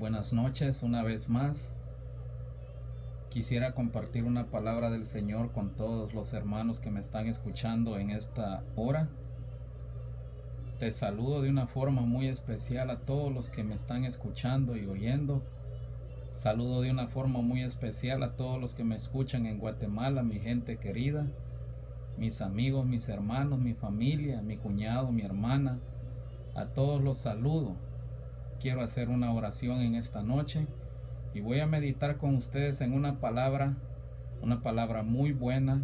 buenas noches una vez más. Quisiera compartir una palabra del Señor con todos los hermanos que me están escuchando en esta hora. Te saludo de una forma muy especial a todos los que me están escuchando y oyendo. Saludo de una forma muy especial a todos los que me escuchan en Guatemala, mi gente querida, mis amigos, mis hermanos, mi familia, mi cuñado, mi hermana. A todos los saludo. Quiero hacer una oración en esta noche y voy a meditar con ustedes en una palabra muy buena,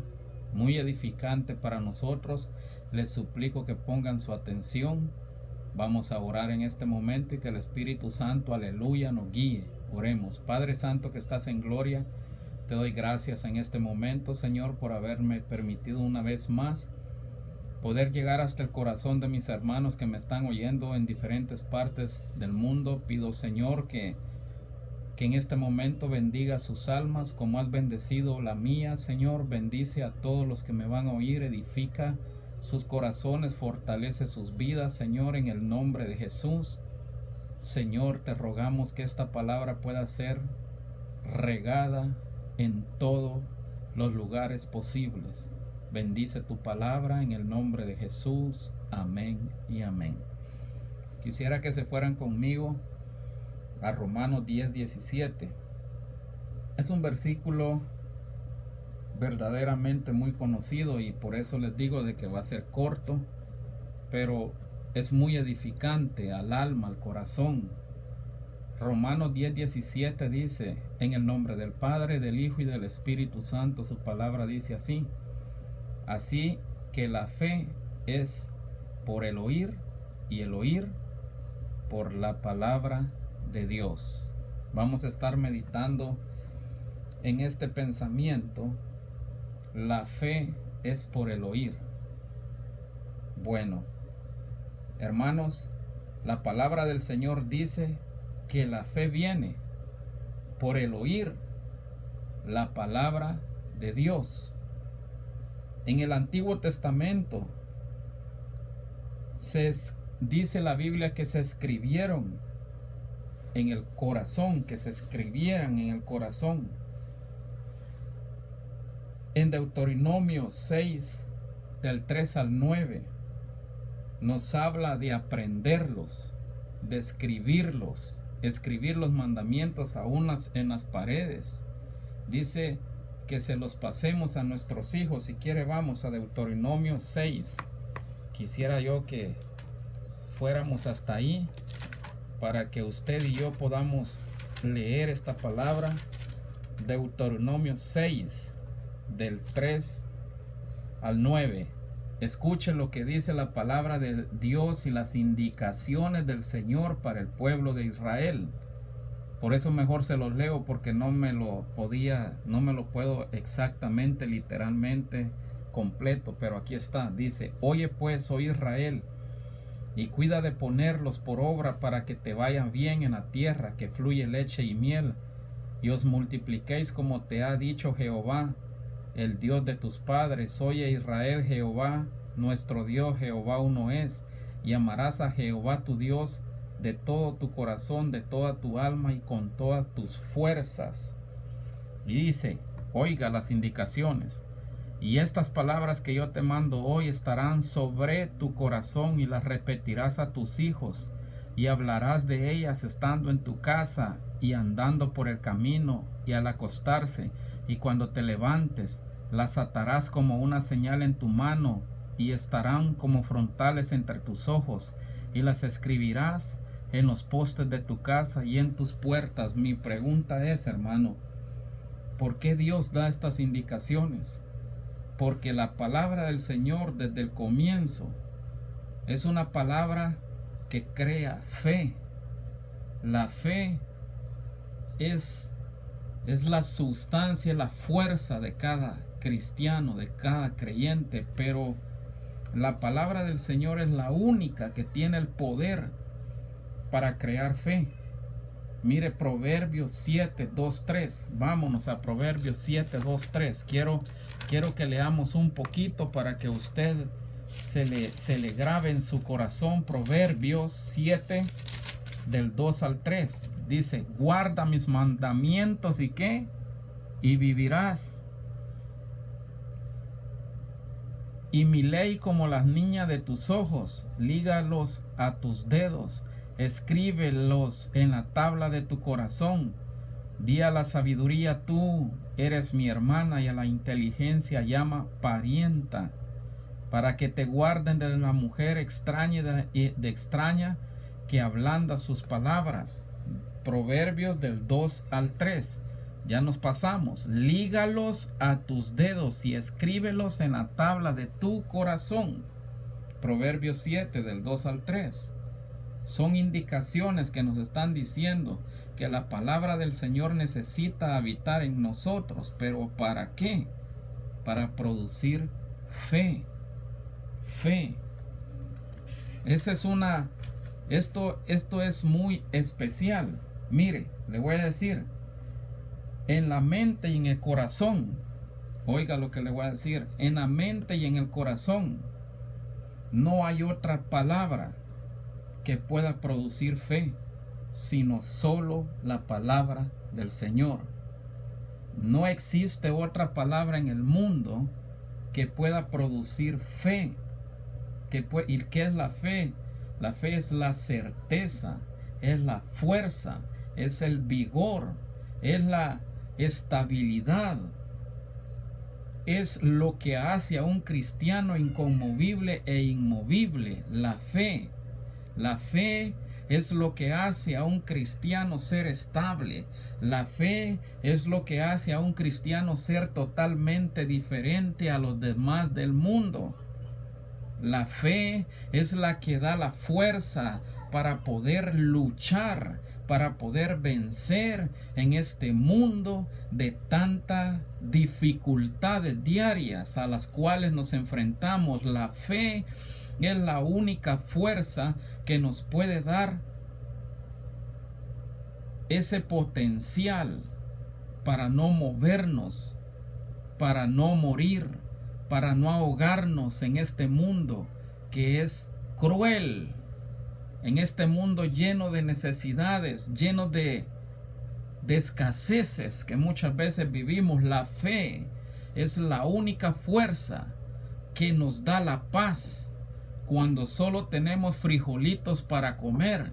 muy edificante para nosotros. Les suplico que pongan su atención. Vamos a orar en este momento y que el Espíritu Santo, aleluya, nos guíe. Oremos. Padre Santo que estás en gloria, te doy gracias en este momento, Señor, por haberme permitido una vez más poder llegar hasta el corazón de mis hermanos que me están oyendo en diferentes partes del mundo. Pido, Señor, que en este momento bendiga sus almas como has bendecido la mía. Señor, bendice a todos los que me van a oír, edifica sus corazones, fortalece sus vidas, Señor, en el nombre de Jesús. Señor, te rogamos que esta palabra pueda ser regada en todos los lugares posibles. Bendice tu palabra en el nombre de Jesús. Amén y amén. Quisiera que se fueran conmigo a Romanos 10:17. Es un versículo verdaderamente muy conocido y por eso les digo de que va a ser corto, pero es muy edificante al alma, al corazón. Romanos 10:17 dice: en el nombre del Padre, del Hijo y del Espíritu Santo. Su palabra dice así: así que la fe es por el oír y el oír por la palabra de Dios. Vamos a estar meditando en este pensamiento. La fe es por el oír. Bueno, hermanos, la palabra del Señor dice que la fe viene por el oír la palabra de Dios. En el Antiguo Testamento dice la Biblia que se escribieron en el corazón, que se escribieran en el corazón. En Deuteronomio 6, del 3 al 9, nos habla de aprenderlos, de escribirlos, escribir los mandamientos aún en las paredes. Dice que se los pasemos a nuestros hijos. Si quiere, vamos a Deuteronomio 6. Quisiera yo que fuéramos hasta ahí para que usted y yo podamos leer esta palabra. Deuteronomio 6, del 3 al 9. Escuche lo que dice la palabra de Dios y las indicaciones del Señor para el pueblo de Israel. Por eso mejor se los leo, porque no me lo puedo exactamente, literalmente, completo, pero aquí está. Dice: oye pues, oh Israel, y cuida de ponerlos por obra para que te vayan bien en la tierra que fluye leche y miel, y os multipliquéis como te ha dicho Jehová, el Dios de tus padres. Oye Israel, Jehová nuestro Dios, Jehová uno es, y amarás a Jehová tu Dios de todo tu corazón, de toda tu alma y con todas tus fuerzas. Y dice: oiga las indicaciones. Y estas palabras que yo te mando hoy estarán sobre tu corazón, y las repetirás a tus hijos, y hablarás de ellas estando en tu casa y andando por el camino y al acostarse, y cuando te levantes las atarás como una señal en tu mano, y estarán como frontales entre tus ojos, y las escribirás en los postes de tu casa y en tus puertas. Mi pregunta es, hermano, ¿por qué Dios da estas indicaciones? Porque la palabra del Señor desde el comienzo es una palabra que crea fe. La fe es la sustancia, la fuerza de cada cristiano, de cada creyente, pero la palabra del Señor es la única que tiene el poder para crear fe. Mire Proverbios 7:2-3. Vámonos a Proverbios 7:2-3. Quiero que leamos un poquito para que usted se le grabe en su corazón. Proverbios 7, del 2 al 3. Dice, guarda mis mandamientos y ¿qué? Y vivirás. Y mi ley como las niñas de tus ojos, lígalos a tus dedos, escríbelos en la tabla de tu corazón. Di a la sabiduría, tú eres mi hermana, y a la inteligencia llama parienta, para que te guarden de la mujer extraña de extraña que ablanda sus palabras. Proverbios del 2 al 3. Ya nos pasamos. Lígalos a tus dedos y escríbelos en la tabla de tu corazón. Proverbios 7 del 2 al 3. Son indicaciones que nos están diciendo que la palabra del Señor necesita habitar en nosotros. ¿Pero para qué? Para producir fe. Fe. Esto es muy especial. Mire, le voy a decir, en la mente y en el corazón, oiga lo que le voy a decir, en la mente y en el corazón no hay otra palabra que pueda producir fe, sino solo la palabra del Señor. No existe otra palabra en el mundo que pueda producir fe. ¿Y qué es la fe? La fe es la certeza, es la fuerza, es el vigor, es la estabilidad, es lo que hace a un cristiano inconmovible e inmovible. La fe es lo que hace a un cristiano ser estable. La fe es lo que hace a un cristiano ser totalmente diferente a los demás del mundo. La fe es la que da la fuerza para poder luchar, para poder vencer en este mundo de tantas dificultades diarias a las cuales nos enfrentamos. La fe es la única fuerza que nos puede dar ese potencial para no movernos, para no morir, para no ahogarnos en este mundo que es cruel, en este mundo lleno de necesidades, lleno de escaseces que muchas veces vivimos. La fe es la única fuerza que nos da la paz cuando solo tenemos frijolitos para comer.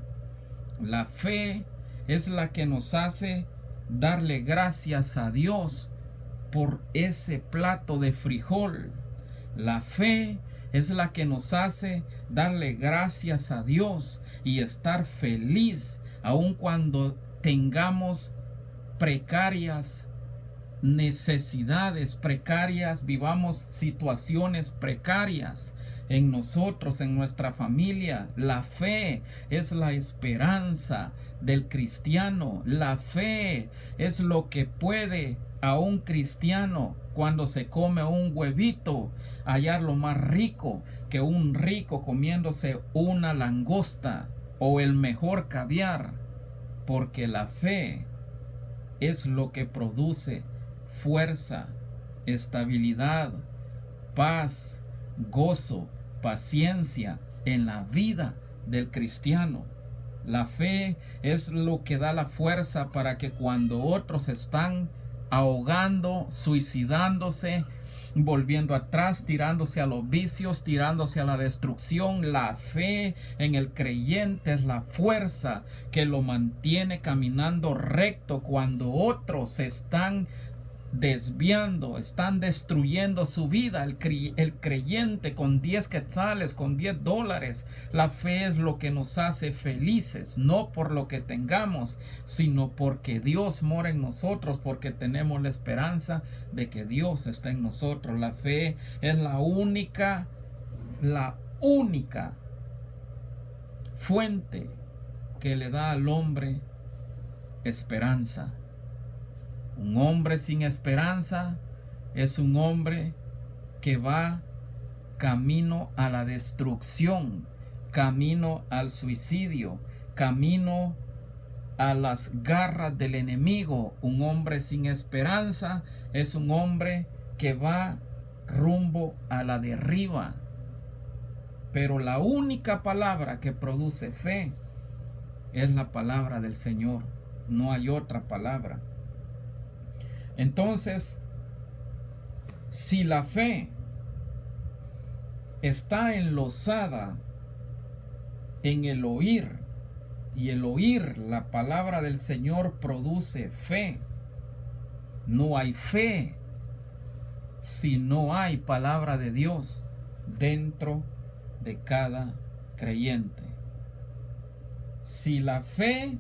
La fe es la que nos hace darle gracias a Dios por ese plato de frijol. La fe es la que nos hace darle gracias a Dios y estar feliz aun cuando tengamos precarias necesidades precarias, vivamos situaciones precarias en nosotros, en nuestra familia. La fe es la esperanza del cristiano. La fe es lo que puede a un cristiano, cuando se come un huevito, hallar lo más rico que un rico comiéndose una langosta o el mejor caviar, porque la fe es lo que produce fuerza, estabilidad, paz, gozo, paciencia en la vida del cristiano. La fe es lo que da la fuerza para que cuando otros están ahogando, suicidándose, volviendo atrás, tirándose a los vicios, tirándose a la destrucción, la fe en el creyente es la fuerza que lo mantiene caminando recto cuando otros están desviando, están destruyendo su vida. El creyente con 10 quetzales, con $10, la fe es lo que nos hace felices, no por lo que tengamos, sino porque Dios mora en nosotros, porque tenemos la esperanza de que Dios está en nosotros. La fe es la única fuente que le da al hombre esperanza. Un hombre sin esperanza es un hombre que va camino a la destrucción, camino al suicidio, camino a las garras del enemigo. Un hombre sin esperanza es un hombre que va rumbo a la derriba. Pero la única palabra que produce fe es la palabra del Señor. No hay otra palabra. Entonces, si la fe está enlozada en el oír, y el oír la palabra del Señor produce fe, no hay fe si no hay palabra de Dios dentro de cada creyente. Si la fe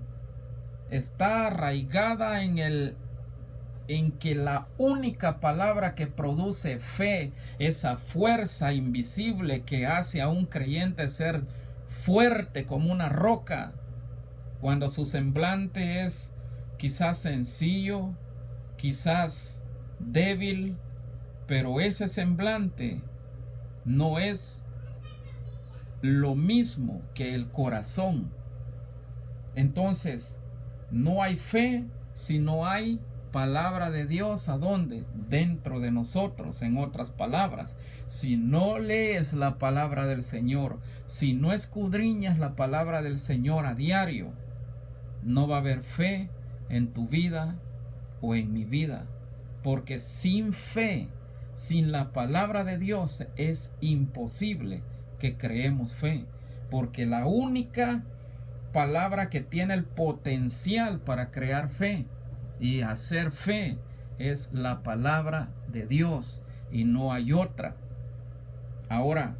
está arraigada en que la única palabra que produce fe, esa fuerza invisible que hace a un creyente ser fuerte como una roca, cuando su semblante es quizás sencillo, quizás débil, pero ese semblante no es lo mismo que el corazón. Entonces, no hay fe si no hay palabra de Dios. ¿A dónde? Dentro de nosotros. En otras palabras, si no lees la palabra del Señor, si no escudriñas la palabra del Señor a diario, no va a haber fe en tu vida o en mi vida. Porque sin fe, sin la palabra de Dios, es imposible que creemos fe. Porque la única palabra que tiene el potencial para crear fe y hacer fe es la palabra de Dios, y no hay otra. Ahora,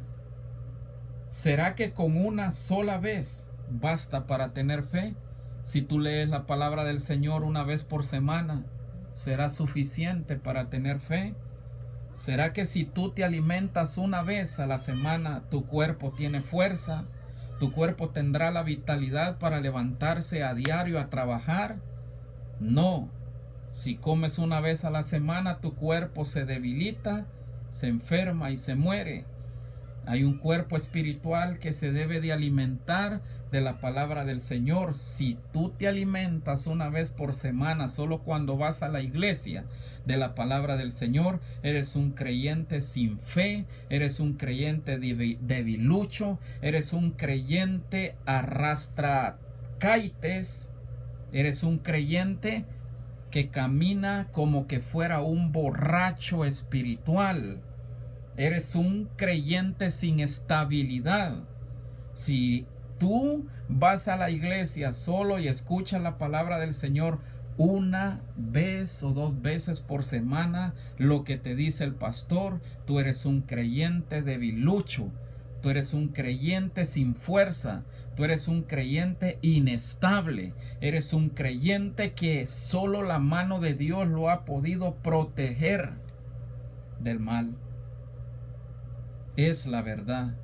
¿será que con una sola vez basta para tener fe? Si tú lees la palabra del Señor una vez por semana, ¿será suficiente para tener fe? ¿Será que si tú te alimentas una vez a la semana, tu cuerpo tiene fuerza? ¿Tu cuerpo tendrá la vitalidad para levantarse a diario a trabajar? No. Si comes una vez a la semana, tu cuerpo se debilita, se enferma y se muere. Hay un cuerpo espiritual que se debe de alimentar de la palabra del Señor. Si tú te alimentas una vez por semana, solo cuando vas a la iglesia, de la palabra del Señor, eres un creyente sin fe, eres un creyente debilucho, eres un creyente arrastracaites, eres un creyente que camina como que fuera un borracho espiritual. Eres un creyente sin estabilidad. Si tú vas a la iglesia solo y escuchas la palabra del Señor una vez o dos veces por semana, lo que te dice el pastor, tú eres un creyente debilucho. Tú eres un creyente sin fuerza. Tú eres un creyente inestable. Eres un creyente que solo la mano de Dios lo ha podido proteger del mal. Es la verdad.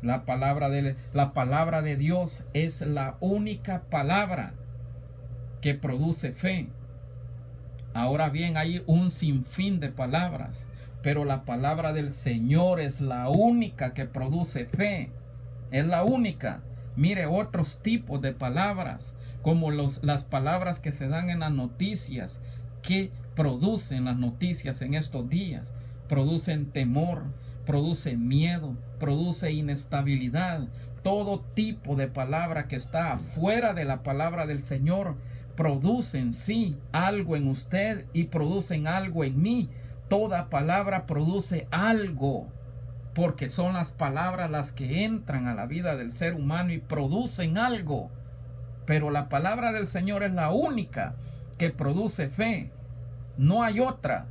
La palabra de Dios es la única palabra que produce fe. Ahora bien, hay un sinfín de palabras, pero la palabra del Señor es la única que produce fe. Es la única. Mire, otros tipos de palabras, como las palabras que se dan en las noticias, que producen las noticias en estos días, producen temor, produce miedo, produce inestabilidad. Todo tipo de palabra que está afuera de la palabra del Señor producen sí algo en usted y producen algo en mí. Toda palabra produce algo, porque son las palabras las que entran a la vida del ser humano y producen algo. Pero la palabra del Señor es la única que produce fe. No hay otra.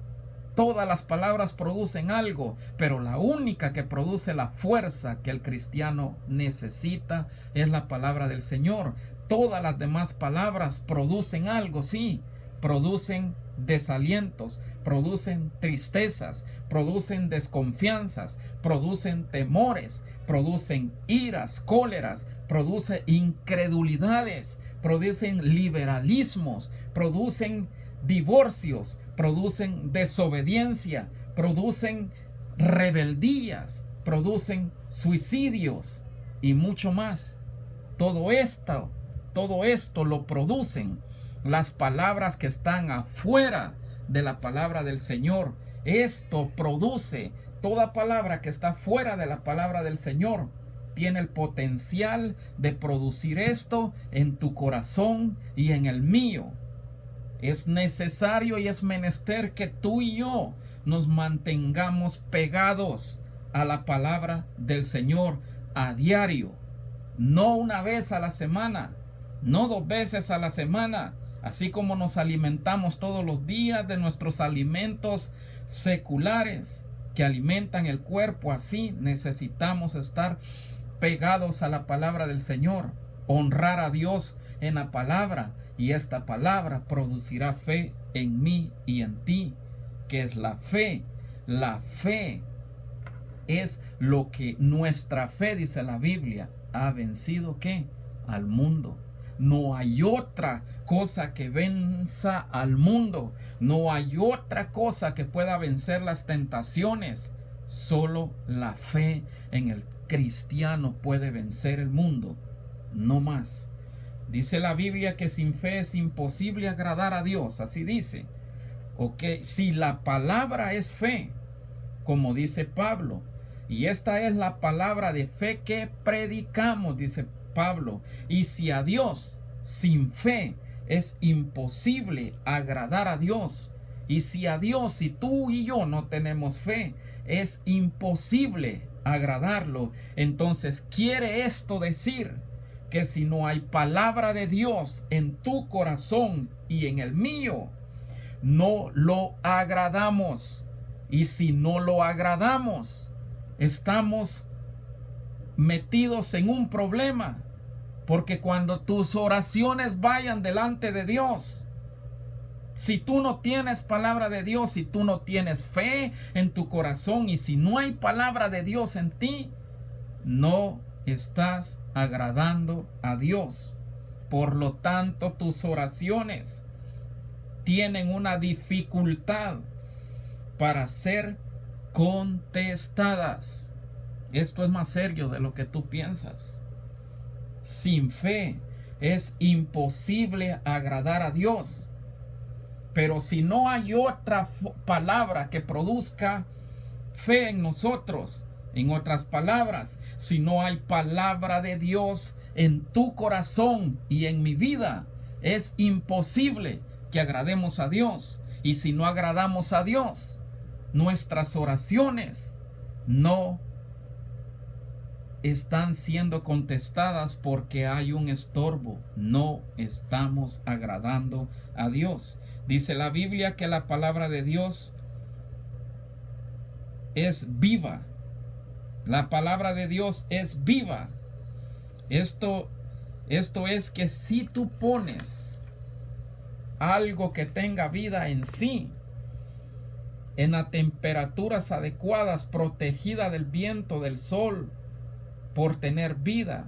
Todas las palabras producen algo, pero la única que produce la fuerza que el cristiano necesita es la palabra del Señor. Todas las demás palabras producen algo, sí, producen desalientos, producen tristezas, producen desconfianzas, producen temores, producen iras, cóleras, producen incredulidades, producen liberalismos, producen divorcios, producen desobediencia, producen rebeldías, producen suicidios y mucho más. Todo esto lo producen las palabras que están afuera de la palabra del Señor. Esto produce, toda palabra que está fuera de la palabra del Señor tiene el potencial de producir esto en tu corazón y en el mío. Es necesario y es menester que tú y yo nos mantengamos pegados a la palabra del Señor a diario. No una vez a la semana, no 2 veces a la semana, así como nos alimentamos todos los días de nuestros alimentos seculares que alimentan el cuerpo. Así necesitamos estar pegados a la palabra del Señor, honrar a Dios en la palabra, y esta palabra producirá fe en mí y en ti. ¿Qué es la fe? La fe es lo que nuestra fe, dice la Biblia, ha vencido ¿qué? Al mundo. No hay otra cosa que venza al mundo. No hay otra cosa que pueda vencer las tentaciones. Solo la fe en el cristiano puede vencer el mundo. No más. Dice la Biblia que sin fe es imposible agradar a Dios. Así dice. Ok, si la palabra es fe, como dice Pablo, y esta es la palabra de fe que predicamos, dice Pablo, y si a Dios sin fe es imposible agradar a Dios, y si a Dios, si tú y yo no tenemos fe, es imposible agradarlo, entonces quiere esto decir que si no hay palabra de Dios en tu corazón y en el mío, no lo agradamos. Y si no lo agradamos, estamos metidos en un problema. Porque cuando tus oraciones vayan delante de Dios, si tú no tienes palabra de Dios, si tú no tienes fe en tu corazón y si no hay palabra de Dios en ti, no estás agradando a Dios. Por lo tanto, tus oraciones tienen una dificultad para ser contestadas. Esto es más serio de lo que tú piensas. Sin fe es imposible agradar a Dios. Pero si no hay otra palabra que produzca fe en nosotros, en otras palabras, si no hay palabra de Dios en tu corazón y en mi vida, es imposible que agrademos a Dios. Y si no agradamos a Dios, nuestras oraciones no están siendo contestadas porque hay un estorbo. No estamos agradando a Dios. Dice la Biblia que la palabra de Dios es viva. La palabra de Dios es viva. Esto es que si tú pones algo que tenga vida en sí, en las temperaturas adecuadas, protegida del viento, del sol, por tener vida,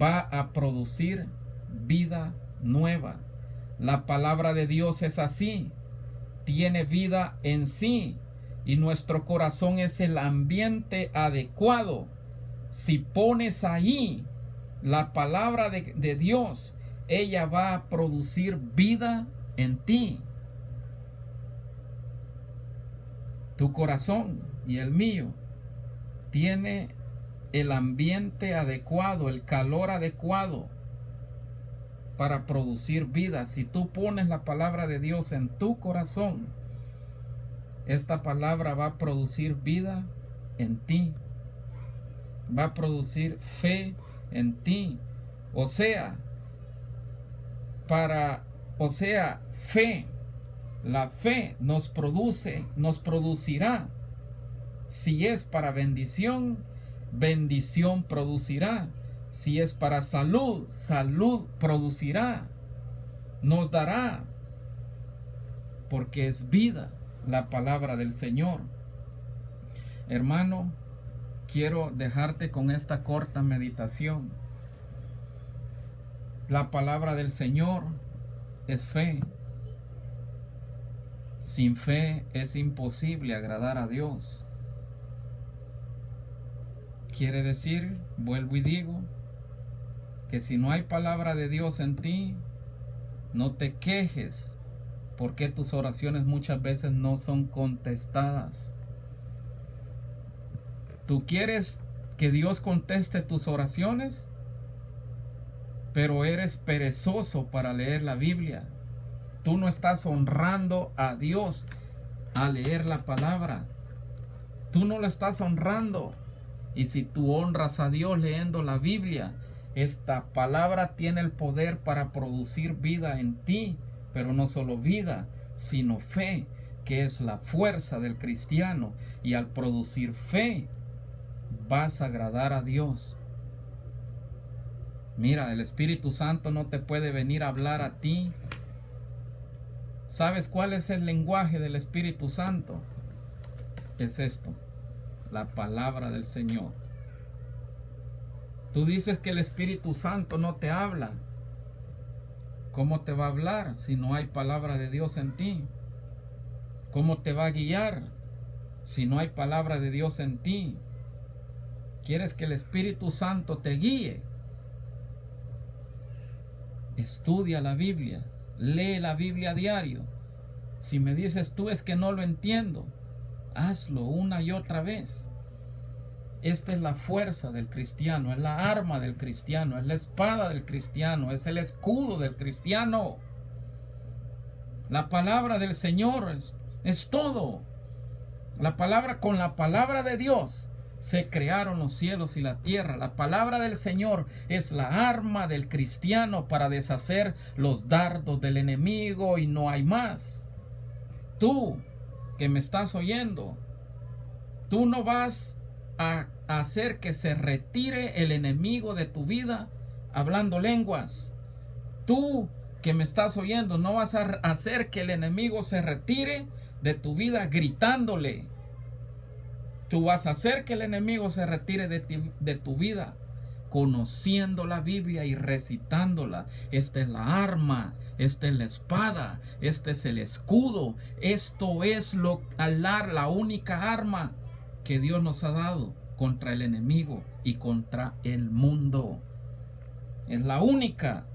va a producir vida nueva. La palabra de Dios es así, tiene vida en sí, y nuestro corazón es el ambiente adecuado. Si pones ahí la palabra de Dios, ella va a producir vida en ti. Tu corazón y el mío tiene el ambiente adecuado, el calor adecuado para producir vida. Si tú pones la palabra de Dios en tu corazón, esta palabra va a producir vida en ti, va a producir fe en ti. O sea, fe. La fe nos producirá. Si es para bendición, bendición producirá. Si es para salud, salud producirá. Nos dará. Porque es vida la palabra del Señor. Hermano, quiero dejarte con esta corta meditación. La palabra del Señor es fe. Sin fe es imposible agradar a Dios. Quiere decir, vuelvo y digo, que si no hay palabra de Dios en ti, no te quejes porque tus oraciones muchas veces no son contestadas. Tú quieres que Dios conteste tus oraciones, pero eres perezoso para leer la Biblia. Tú no estás honrando a Dios al leer la palabra. Tú no lo estás honrando. Y si tú honras a Dios leyendo la Biblia, esta palabra tiene el poder para producir vida en ti, pero no solo vida, sino fe, que es la fuerza del cristiano. Y al producir fe, vas a agradar a Dios. Mira, el Espíritu Santo no te puede venir a hablar a ti. ¿Sabes cuál es el lenguaje del Espíritu Santo? Es esto, la palabra del Señor. Tú dices que el Espíritu Santo no te habla. ¿Cómo te va a hablar si no hay palabra de Dios en ti? ¿Cómo te va a guiar si no hay palabra de Dios en ti? ¿Quieres que el Espíritu Santo te guíe? Estudia la Biblia, lee la Biblia a diario. Si me dices tú es que no lo entiendo, hazlo una y otra vez. Esta es la fuerza del cristiano, es la arma del cristiano, es la espada del cristiano, es el escudo del cristiano. La palabra del Señor es todo. Con la palabra de Dios se crearon los cielos y la tierra. La palabra del Señor es la arma del cristiano para deshacer los dardos del enemigo y no hay más. Tú que me estás oyendo, tú no vas a hacer que se retire el enemigo de tu vida hablando lenguas. Tú que me estás oyendo, no vas a hacer que el enemigo se retire de tu vida gritándole. Tú vas a hacer que el enemigo se retire de tu vida conociendo la Biblia y recitándola. Esta es la arma, esta es la espada, este es el escudo. Esto es la única arma que Dios nos ha dado contra el enemigo y contra el mundo. Es la única,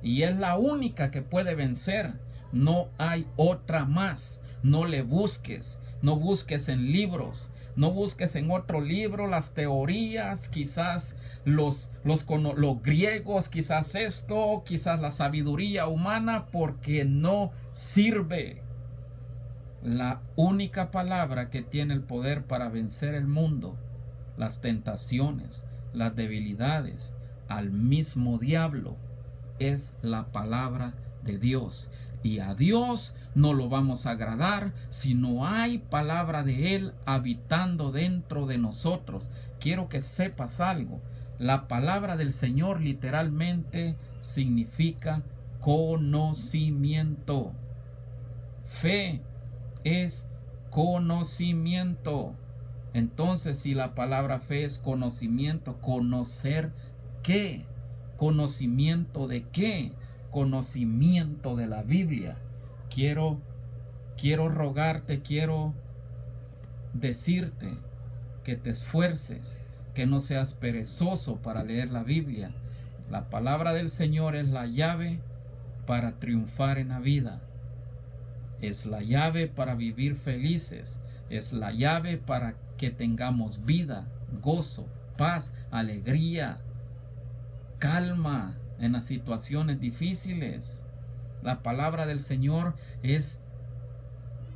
y es la única que puede vencer. No hay otra más. No le busques, no busques en libros, no busques en otro libro las teorías, quizás los griegos, quizás esto, quizás la sabiduría humana, porque no sirve. La única palabra que tiene el poder para vencer el mundo, las tentaciones, las debilidades, al mismo diablo, es la palabra de Dios. Y a Dios no lo vamos a agradar si no hay palabra de Él habitando dentro de nosotros. Quiero que sepas algo. La palabra del Señor literalmente significa conocimiento. Fe es conocimiento. Entonces, si la palabra fe es conocimiento, ¿conocer qué? ¿Conocimiento de qué? Conocimiento de la Biblia. Quiero rogarte, quiero decirte que te esfuerces, que no seas perezoso para leer la Biblia. La palabra del Señor es la llave para triunfar en la vida. Es la llave para vivir felices. Es la llave para que tengamos vida, gozo, paz, alegría, calma en las situaciones difíciles. La palabra del Señor es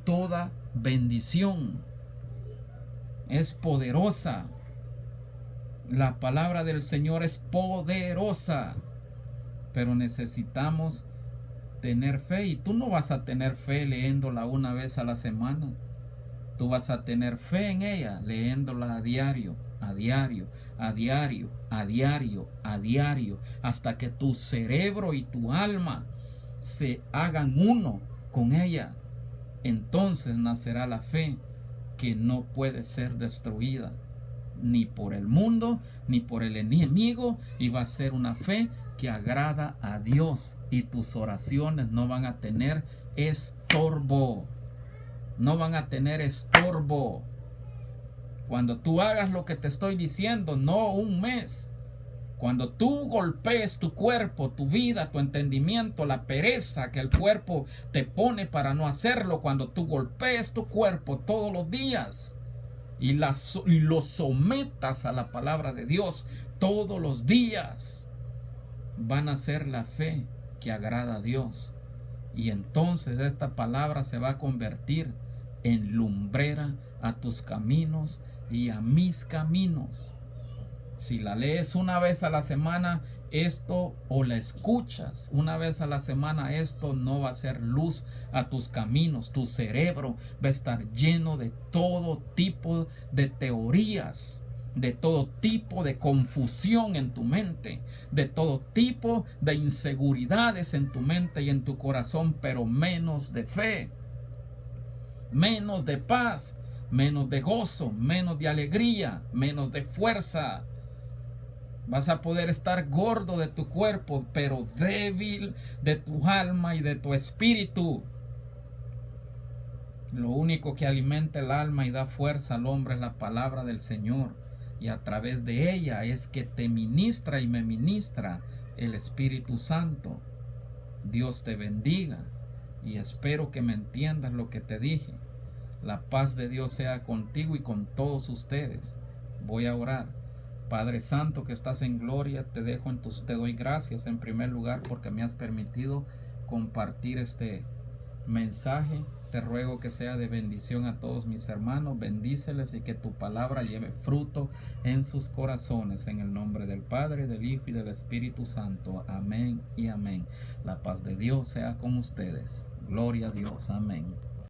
toda bendición. Es poderosa. La palabra del Señor es poderosa. Pero necesitamos tener fe. Y tú no vas a tener fe leyéndola una vez a la semana. Tú vas a tener fe en ella leyéndola a diario, a diario, a diario, a diario, a diario, hasta que tu cerebro y tu alma se hagan uno con ella. Entonces nacerá la fe que no puede ser destruida ni por el mundo ni por el enemigo, y va a ser una fe que agrada a Dios, y tus oraciones no van a tener estorbo. No van a tener estorbo. Cuando tú hagas lo que te estoy diciendo, no un mes. Cuando tú golpees tu cuerpo, tu vida, tu entendimiento, la pereza que el cuerpo te pone para no hacerlo, cuando tú golpees tu cuerpo todos los días, y lo sometas a la palabra de Dios todos los días, van a ser la fe que agrada a Dios. Y entonces esta palabra se va a convertir en lumbrera a tus caminos y a mis caminos. Si la lees una vez a la semana, esto, o la escuchas una vez a la semana, esto no va a ser luz a tus caminos. Tu cerebro va a estar lleno de todo tipo de teorías, de todo tipo de confusión en tu mente, de todo tipo de inseguridades en tu mente y en tu corazón, pero menos de fe, menos de paz, menos de gozo, menos de alegría, menos de fuerza. Vas a poder estar gordo de tu cuerpo, pero débil de tu alma y de tu espíritu. Lo único que alimenta el alma y da fuerza al hombre es la palabra del Señor. Y a través de ella es que te ministra y me ministra el Espíritu Santo. Dios te bendiga y espero que me entiendas lo que te dije. La paz de Dios sea contigo y con todos ustedes. Voy a orar. Padre Santo que estás en gloria, te doy gracias en primer lugar porque me has permitido compartir este mensaje. Te ruego que sea de bendición a todos mis hermanos, bendíceles y que tu palabra lleve fruto en sus corazones, en el nombre del Padre, del Hijo y del Espíritu Santo. Amén y amén. La paz de Dios sea con ustedes. Gloria a Dios. Amén.